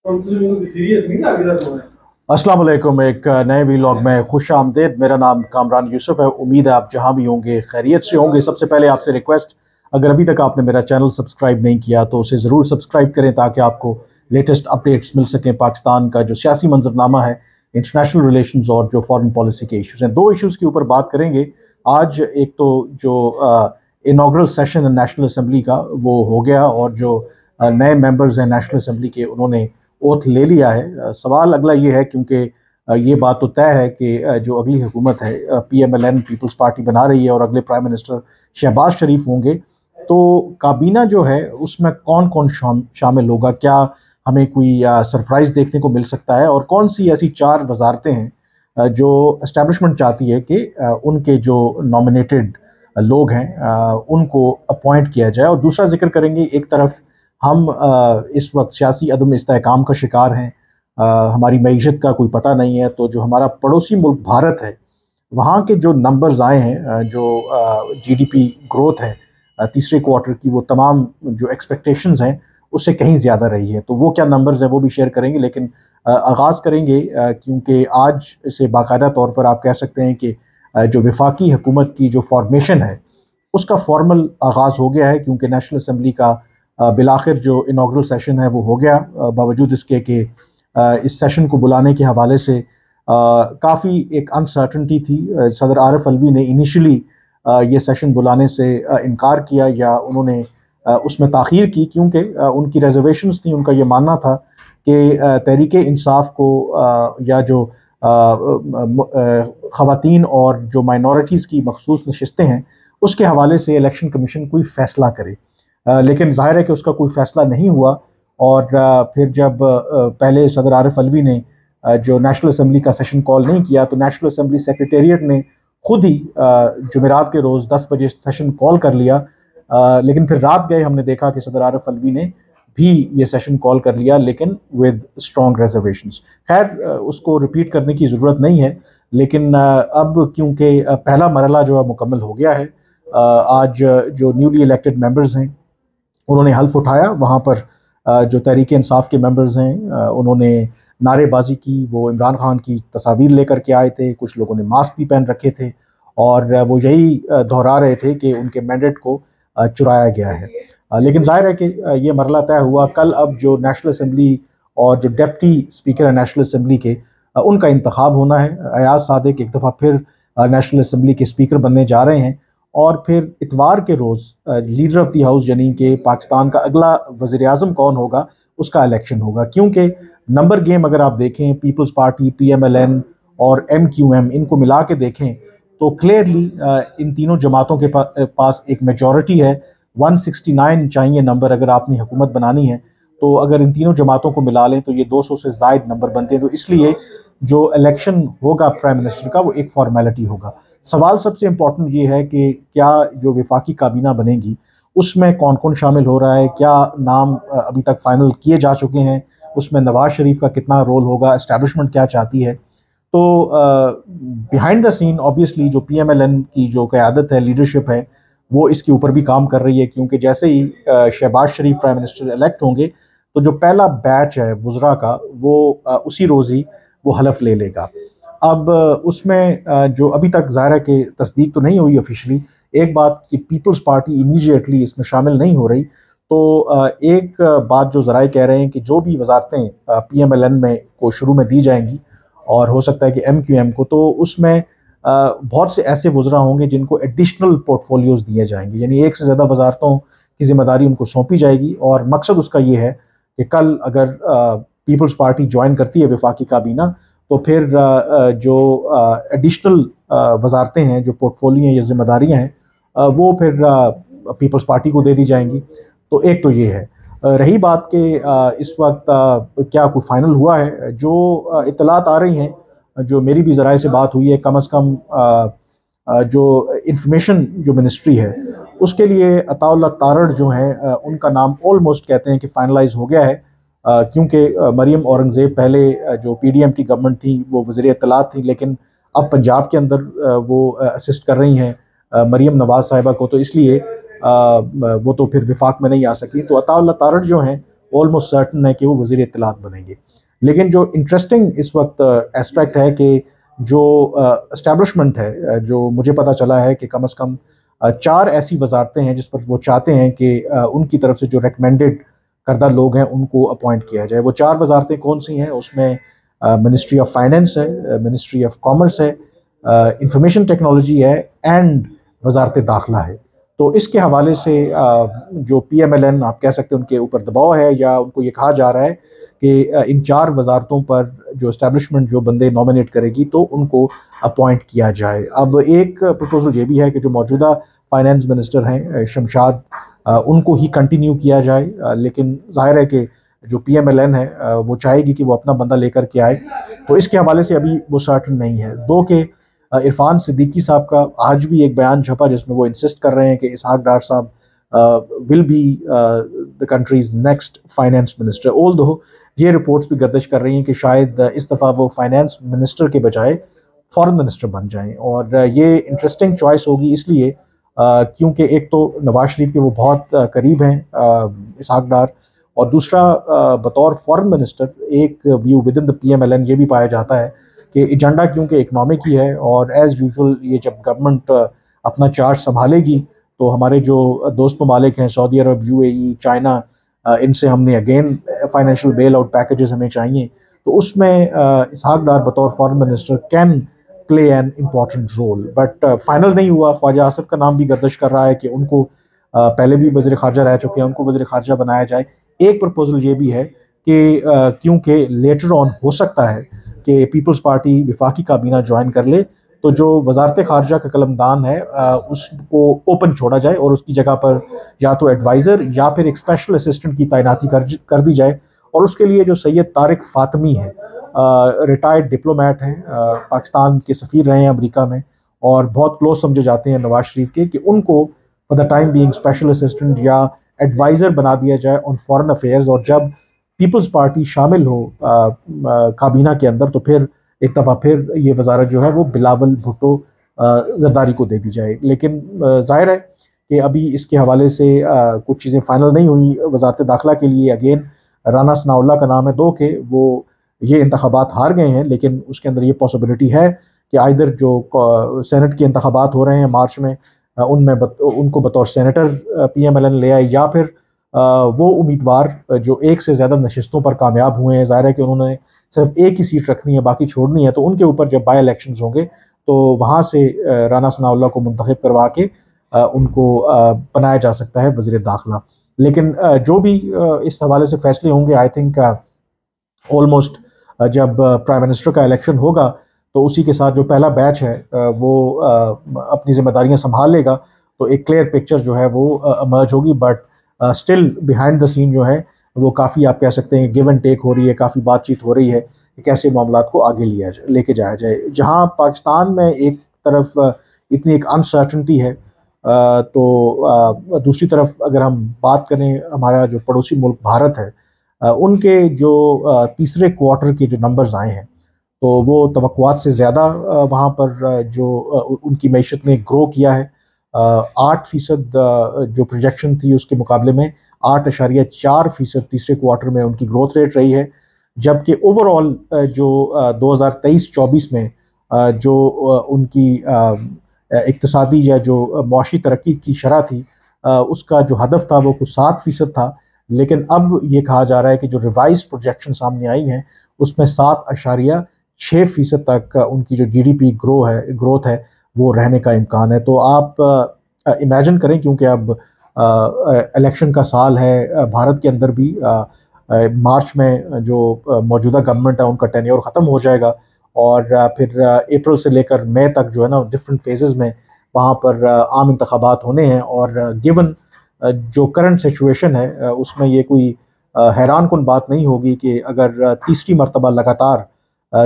अस्सलाम वालेकुम। एक नए वीलॉग में खुश आमदेद। मेरा नाम कामरान यूसुफ है। उम्मीद है आप जहाँ भी होंगे खैरियत से होंगे। सबसे पहले आपसे रिक्वेस्ट, अगर अभी तक आपने मेरा चैनल सब्सक्राइब नहीं किया तो उसे ज़रूर सब्सक्राइब करें ताकि आपको लेटेस्ट अपडेट्स मिल सकें। पाकिस्तान का जो सियासी मंजरनामा है, इंटरनेशनल रिलेशंस और जो फॉरेन पॉलिसी के इश्यूज़ हैं, दो इश्यूज़ के ऊपर बात करेंगे आज। एक तो जो इनाग्रल सेशन है नेशनल असम्बली का, वो हो गया और जो नए मेंबर्स हैं नेशनल असम्बली के, उन्होंने ओथ ले लिया है। सवाल अगला ये है, क्योंकि ये बात तो तय है कि जो अगली हुकूमत है PMLN पीपल्स पार्टी बना रही है और अगले प्राइम मिनिस्टर शहबाज शरीफ होंगे, तो काबीना जो है उसमें कौन कौन शामिल होगा? क्या हमें कोई सरप्राइज़ देखने को मिल सकता है? और कौन सी ऐसी चार वजारतें हैं जो इस्टेब्लिशमेंट चाहती है कि उनके जो नॉमिनेटेड लोग हैं उनको अपॉइंट किया जाए? और दूसरा जिक्र करेंगे, एक तरफ हम इस वक्त सियासी अदम इस्तेहकाम का शिकार हैं, हमारी मईशत का कोई पता नहीं है, तो जो हमारा पड़ोसी मुल्क भारत है, वहाँ के जो नंबर्स आए हैं, जो GDP ग्रोथ है तीसरे क्वार्टर की, वो तमाम जो एक्सपेक्टेशंस हैं उससे कहीं ज़्यादा रही है। तो वो क्या नंबर्स हैं वो भी शेयर करेंगे। लेकिन आगाज़ करेंगे क्योंकि आज से बाकायदा तौर पर आप कह सकते हैं कि जो वफाकी हुकूमत की जो फॉर्मेशन है उसका फॉर्मल आगाज़ हो गया है, क्योंकि नेशनल असम्बली का बिलाखिर जो इनाग्रल सेशन है वो हो गया। बावजूद इसके कि इस सेशन को बुलाने के हवाले से काफ़ी एक अनसर्टनटी थी। सदर आरिफ अलवी ने इनिशियली ये सेशन बुलाने से इनकार किया, या उन्होंने उसमें ताख़ीर की, क्योंकि उनकी रिजर्वेशंस थी। उनका ये मानना था कि तहरीक इंसाफ को या जो ख़वातीन और जो माइनॉरिटीज़ की मखसूस नशिस्तें हैं उसके हवाले से इलेक्शन कमीशन कोई फ़ैसला करे। लेकिन ज़ाहिर है कि उसका कोई फ़ैसला नहीं हुआ। और फिर जब पहले सदर आरिफ अलवी ने जो नेशनल असम्बली का सेशन कॉल नहीं किया, तो नेशनल असम्बली सेक्रेटेरिएट ने खुद ही जुमेरात के रोज़ 10 बजे सेशन कॉल कर लिया। लेकिन फिर रात गए, हमने देखा कि सदर आरिफ अलवी ने भी ये सेशन कॉल कर लिया, लेकिन विद स्ट्रॉन्ग रिजर्वेशंस। खैर, उसको रिपीट करने की ज़रूरत नहीं है। लेकिन अब क्योंकि पहला मरहला जो है मुकम्मल हो गया है, आज जो न्यूली इलेक्टेड मेंबर्स हैं उन्होंने हल्फ उठाया। वहाँ पर जो तहरीक इंसाफ के मेंबर्स हैं उन्होंने नारेबाजी की। वो इमरान खान की तस्वीर लेकर के आए थे, कुछ लोगों ने मास्क भी पहन रखे थे, और वो यही दोहरा रहे थे कि उनके मैंडेट को चुराया गया है। लेकिन जाहिर है कि ये मरला तय हुआ। कल अब जो नेशनल असम्बली और जो डिप्टी स्पीकर है नेशनल असम्बली के, उनका इंतखाब होना है। अयाज सादिक एक दफ़ा फिर नेशनल असम्बली के स्पीकर बनने जा रहे हैं। और फिर इतवार के रोज़ लीडर ऑफ द हाउस यानी कि पाकिस्तान का अगला वज़ीर आज़म कौन होगा उसका इलेक्शन होगा। क्योंकि नंबर गेम अगर आप देखें, पीपल्स पार्टी, PMLN और MQM, इनको मिला के देखें तो क्लियरली इन तीनों जमातों के पास एक मेजॉरिटी है। 169 चाहिए नंबर अगर आपने हुकूमत बनानी है। तो अगर इन तीनों जमातों को मिला लें तो ये 200 से ज़ायद नंबर बनते हैं। तो इसलिए जो इलेक्शन होगा प्राइम मिनिस्टर का, वो एक फॉर्मेलिटी होगा। सवाल सबसे इम्पोर्टेंट ये है कि क्या जो वफाकी काबीना बनेगी उसमें कौन कौन शामिल हो रहा है, क्या नाम अभी तक फाइनल किए जा चुके हैं, उसमें नवाज शरीफ का कितना रोल होगा, एस्टैब्लिशमेंट क्या चाहती है। तो बिहाइंड द सीन ऑब्वियसली जो PMLN की जो क़यादत है, लीडरशिप है, वो इसके ऊपर भी काम कर रही है। क्योंकि जैसे ही शहबाज शरीफ प्राइम मिनिस्टर इलेक्ट होंगे तो जो पहला बैच है वज़रा का, वो उसी रोज़ ही वो हलफ ले लेगा। अब उसमें जो अभी तक ज़ाहिर है कि तस्दीक तो नहीं हुई ऑफिशियली, एक बात कि पीपल्स पार्टी इमीडिएटली इसमें शामिल नहीं हो रही। तो एक बात जो ज़राए कह रहे हैं कि जो भी वजारतें PMLN में को शुरू में दी जाएंगी, और हो सकता है कि MQM को, तो उसमें बहुत से ऐसे वज़रा होंगे जिनको एडिशनल पोर्टफोलियोज़ दिए जाएंगे, यानी एक से ज़्यादा वजारतों की जिम्मेदारी उनको सौंपी जाएगी। और मकसद उसका ये है कि कल अगर पीपल्स पार्टी ज्वाइन करती है वफाकी काबीना, तो फिर जो एडिशनल वजारतें हैं, जो पोर्टफोलियो या जिम्मेदारियाँ हैं, वो फिर पीपल्स पार्टी को दे दी जाएंगी। तो एक तो ये है। रही बात कि इस वक्त क्या कोई फाइनल हुआ है, जो इत्तलात आ रही हैं, जो मेरी भी ज़राए से बात हुई है, कम अज़ कम जो इंफॉर्मेशन जो मिनिस्ट्री है उसके लिए अताउल्लाह तारड़ जो है, उनका नाम ऑलमोस्ट कहते हैं कि फाइनलाइज हो गया है। क्योंकि मरीम औरंगज़ेब पहले जो PDM की गवर्नमेंट थी वो वज़ीर इत्तलात थी, लेकिन अब पंजाब के अंदर वो असिस्ट कर रही हैं मरीम नवाज़ साहिबा को, तो इसलिए वो तो फिर विफाक में नहीं आ सकी। तो अताउल्लाह तारड़ जो हैं ऑलमोस्ट सर्टन है कि वो वज़ीर इत्तलात बनेंगे। लेकिन जो इंटरेस्टिंग इस वक्त एस्पेक्ट है कि जो एस्टेब्लिशमेंट है, जो मुझे पता चला है कि कम से कम 4 ऐसी वजारतें हैं जिस पर वो चाहते हैं कि उनकी तरफ से जो रिकमेंडेड करदा लोग हैं उनको अपॉइंट किया जाए। वो 4 वजारतें कौन सी हैं? उसमें मिनिस्ट्री ऑफ फाइनेंस है, मिनिस्ट्री ऑफ कॉमर्स है, इंफॉर्मेशन टेक्नोलॉजी है एंड वजारत दाखिला है। तो इसके हवाले से जो PMLN आप कह सकते हैं उनके ऊपर दबाव है, या उनको ये कहा जा रहा है कि इन 4 वजारतों पर जो इस्टेब्लिशमेंट जो बंदे नॉमिनेट करेगी तो उनको अपॉइंट किया जाए। अब एक प्रपोजल ये भी है कि जो मौजूदा फाइनेंस मिनिस्टर हैं शमशाद, उनको ही कंटिन्यू किया जाए, लेकिन जाहिर है कि जो PMLN है वो चाहेगी कि वो अपना बंदा लेकर के आए। तो इसके हवाले से अभी वो सर्टन नहीं है। दो के इरफान सिद्दीकी साहब का आज भी एक बयान छपा जिसमें वो इंसिस्ट कर रहे हैं कि इसहाक डार साहब will be the countries next finance minister. All दो ये रिपोर्ट्स भी गर्दिश कर रही हैं कि शायद इस दफ़ा वो फाइनेंस मिनिस्टर के बजाय फॉरेन मिनिस्टर बन जाएं। और ये इंटरेस्टिंग चॉइस होगी इसलिए क्योंकि एक तो नवाज शरीफ के वो बहुत करीब हैं इसहाक डार, और दूसरा बतौर फॉरेन मिनिस्टर एक view with in the PMLN ये भी पाया जाता है कि एजेंडा क्योंकि इकनॉमिक ही है, और एज़ यूजुअल ये जब गवर्नमेंट अपना चार्ज संभालेगी तो हमारे जो दोस्त ममालिक हैं सऊदी अरब, UAE, चाइना, इनसे हमने again financial bail out packages हमें चाहिए। तो उसमें इसहाक डार बतौर foreign minister can play an important role. But final नहीं हुआ। ख्वाजा आसिफ का नाम भी गर्दिश कर रहा है कि उनको पहले भी वज़ीर ख़ारजा रह चुके हैं, उनको वज़ीर ख़ारजा बनाया जाए। एक प्रपोजल ये भी है कि क्योंकि लेटर ऑन हो सकता है कि पीपल्स पार्टी विफाकी काबीना ज्वाइन कर ले, तो जो वजारत ख़ारजा का कलमदान है उसको ओपन छोड़ा जाए और उसकी जगह पर या तो एडवाइज़र या फिर एक स्पेशल असिस्टेंट की तैनाती कर दी जाए। और उसके लिए जो सैयद तारिक फ़ातमी है, रिटायर्ड डिप्लोमेट हैं, पाकिस्तान के सफ़ीर रहे हैं अमेरिका में और बहुत क्लोज समझे जाते हैं नवाज शरीफ के, कि उनको for the time being special assistant या एडवाइज़र बना दिया जाए ऑन फॉरेन अफेयर्स। और जब पीपल्स पार्टी शामिल हो काबीना के अंदर तो फिर एक दफ़ा फिर ये वजारत जो है वो बिलावल भुट्टो जरदारी को दे दी जाए। लेकिन जाहिर है कि अभी इसके हवाले से कुछ चीज़ें फाइनल नहीं हुई। वजारत दाखिला के लिए अगेन राना सनाउल्लाह का नाम है, दो के वो ये इंतखाबात हार गए हैं, लेकिन उसके अंदर ये पॉसिबिलिटी है कि आइदर जो सेनेट के इंतखाबात हो रहे हैं मार्च में उनमें उनको बतौर सेनेटर PMLN ले आए, या फिर वो उम्मीदवार जो एक से ज़्यादा नशिस्तों पर कामयाब हुए हैं, ज़ाहिर है कि उन्होंने सिर्फ एक ही सीट रखनी है बाकी छोड़नी है, तो उनके ऊपर जब बाई इलेक्शंस होंगे तो वहाँ से राना सनाउल्लाह को मुंतखब करवा के उनको बनाया जा सकता है वज़ीर दाखिला। लेकिन जो भी इस हवाले से फैसले होंगे, आई थिंक ऑलमोस्ट जब प्राइम मिनिस्टर का इलेक्शन होगा तो उसी के साथ जो पहला बैच है वो अपनी जिम्मेदारियां संभाल लेगा, तो एक क्लियर पिक्चर जो है वो इमर्ज होगी। But still behind the scene जो है वो काफ़ी आप कह सकते हैं गिव एंड टेक हो रही है, काफ़ी बातचीत हो रही है कि कैसे मामलात को आगे लेके जाया जाए। जहां पाकिस्तान में एक तरफ इतनी एक अनसर्टनिटी है, तो दूसरी तरफ अगर हम बात करें हमारा जो पड़ोसी मुल्क भारत है, उनके जो तीसरे क्वार्टर के जो नंबर्स आए हैं तो वो तवक्कुआत से ज़्यादा वहाँ पर जो उनकी मईशत ने ग्रो किया है। 8% जो प्रोजेक्शन थी उसके मुकाबले में 8.4% तीसरे क्वार्टर में उनकी ग्रोथ रेट रही है। जबकि ओवरऑल जो 2023-24 में जो उनकी इक्तिसादी या जो मौशी तरक्की की शरह थी, उसका जो हदफ था वो कुछ 7% था। लेकिन अब ये कहा जा रहा है कि जो रिवाइज प्रोजेक्शन सामने आई हैं उसमें 7.6% तक उनकी जो GDP ग्रोथ है वो रहने का इम्कान है। तो आप इमेजिन करें, क्योंकि अब इलेक्शन का साल है भारत के अंदर भी, मार्च में जो मौजूदा गवर्नमेंट है उनका टेन्योर ख़त्म हो जाएगा और फिर अप्रैल से लेकर मई तक जो है ना डिफरेंट फेजेस में वहाँ पर आम इंतखाबात होने हैं। और गिवन जो करंट सिचुएशन है उसमें ये कोई हैरान कुन बात नहीं होगी कि अगर तीसरी मरतबा लगातार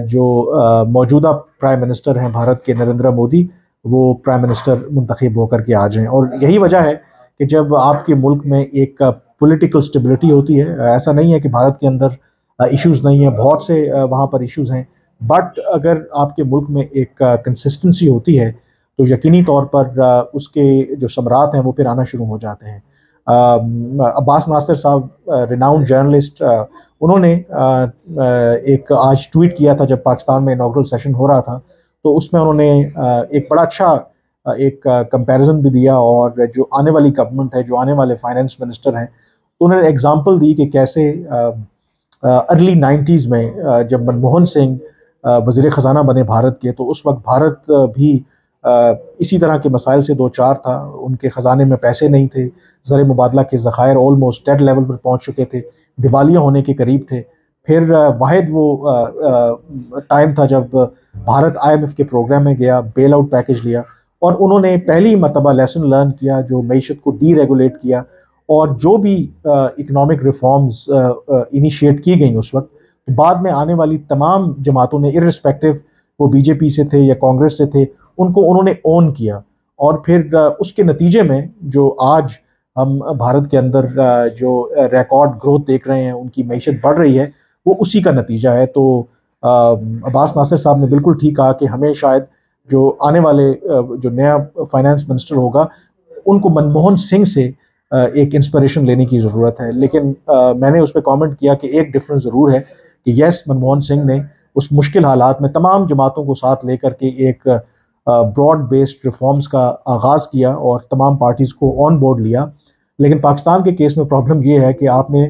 जो मौजूदा प्राइम मिनिस्टर हैं भारत के नरेंद्र मोदी, वो प्राइम मिनिस्टर मुंतखब होकर के आ जाएं। और यही वजह है कि जब आपके मुल्क में एक पॉलिटिकल स्टेबिलिटी होती है, ऐसा नहीं है कि भारत के अंदर इश्यूज़ नहीं है, बहुत से वहाँ पर इश्यूज़ हैं, बट अगर आपके मुल्क में एक कंसिस्टेंसी होती है तो यकीनी तौर पर उसके जो समरात हैं वो फिर आना शुरू हो जाते हैं। अब्बास नासिर साहब, रिनाउंड जर्नलिस्ट, उन्होंने एक आज ट्वीट किया था जब पाकिस्तान में इनॉग्रल सेशन हो रहा था, तो उसमें उन्होंने एक बड़ा अच्छा एक कंपैरिजन भी दिया, और जो आने वाली गवर्नमेंट है, जो आने वाले फाइनेंस मिनिस्टर हैं, तो उन्होंने एग्जांपल दी कि कैसे अर्ली 90s में जब मनमोहन सिंह वज़ीर ख़जाना बने भारत के, तो उस वक्त भारत भी इसी तरह के मसाइल से दो चार था। उनके ख़जाने में पैसे नहीं थे, ज़र मुबादला के ज़खायर ऑलमोस्ट डेड लेवल पर पहुँच चुके थे, दिवालिया होने के करीब थे। फिर वाहिद वो टाइम था जब भारत IMF के प्रोग्राम में गया, बेल आउट पैकेज लिया, और उन्होंने पहली मरतबा लेसन लर्न किया, जो मईशत को डीरेगुलेट किया, और जो भी इकनॉमिक रिफॉर्म्स इनिशिएट की गई उस वक्त, बाद में आने वाली तमाम जमातों ने, इर्रिस्पेक्टिव वो बीजेपी से थे या कांग्रेस से थे, उनको उन्होंने ओन किया। और फिर उसके नतीजे में जो आज हम भारत के अंदर जो रिकॉर्ड ग्रोथ देख रहे हैं, उनकी मईशत बढ़ रही है, वो उसी का नतीजा है। तो अब्बास नासिर साहब ने बिल्कुल ठीक कहा कि हमें शायद जो आने वाले जो नया फाइनेंस मिनिस्टर होगा, उनको मनमोहन सिंह से एक इंस्पिरेशन लेने की ज़रूरत है। लेकिन मैंने उस पर कॉमेंट किया कि एक डिफरेंस ज़रूर है कि यस, मनमोहन सिंह ने उस मुश्किल हालात में तमाम जमातों को साथ लेकर के एक ब्रॉड बेस्ड रिफॉर्म्स का आगाज़ किया और तमाम पार्टीज़ को ऑन बोर्ड लिया। लेकिन पाकिस्तान के केस में प्रॉब्लम ये है कि आपने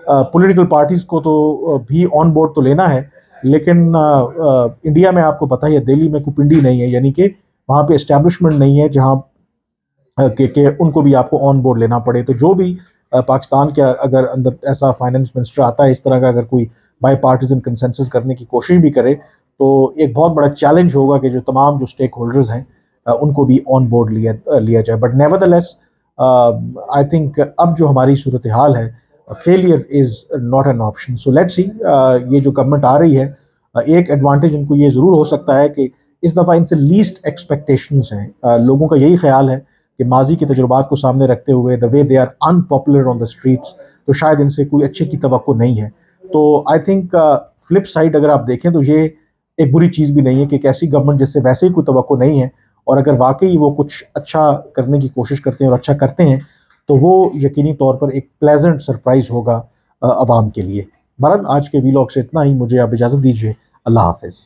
पॉलिटिकल पार्टीज़ को तो भी ऑन बोर्ड तो लेना है, लेकिन इंडिया में आपको पता ही है, दिल्ली में कोई पिंडी नहीं है, यानी कि वहाँ पे एस्टेब्लिशमेंट नहीं है जहाँ के उनको भी आपको ऑन बोर्ड लेना पड़े। तो जो भी पाकिस्तान के अगर अंदर ऐसा फाइनेंस मिनिस्टर आता है, इस तरह का अगर कोई बाई पार्टीजन कंसेंसस करने की कोशिश भी करे, तो एक बहुत बड़ा चैलेंज होगा कि जो तमाम जो स्टेक होल्डर्स हैं उनको भी ऑन बोर्ड लिया जाए। बट नेवरदलेस आई थिंक अब जो हमारी सूरत हाल है, failure is not an option. So let's see, ये जो गवर्नमेंट आ रही है, एक एडवांटेज इनको ये ज़रूर हो सकता है कि इस दफ़ा इनसे लीस्ट एक्सपेक्टेशंस हैं। लोगों का यही ख्याल है कि माजी के तजुर्बात को सामने रखते हुए, the way they are unpopular on the streets, तो शायद इनसे कोई अच्छे की तवक्को नहीं है। तो आई थिंक फ्लिप साइड अगर आप देखें तो ये एक बुरी चीज़ भी नहीं है कि एक ऐसी गवर्नमेंट जिससे वैसे ही कोई तवक्को नहीं है, और अगर वाकई वो कुछ अच्छा करने की कोशिश करते हैं और अच्छा करते हैं, तो वो यकीनी तौर पर एक प्लेजेंट सरप्राइज होगा अवाम के लिए। बहरहाल आज के वीलॉग से इतना ही, मुझे आप इजाज़त दीजिए। अल्लाह हाफिज़।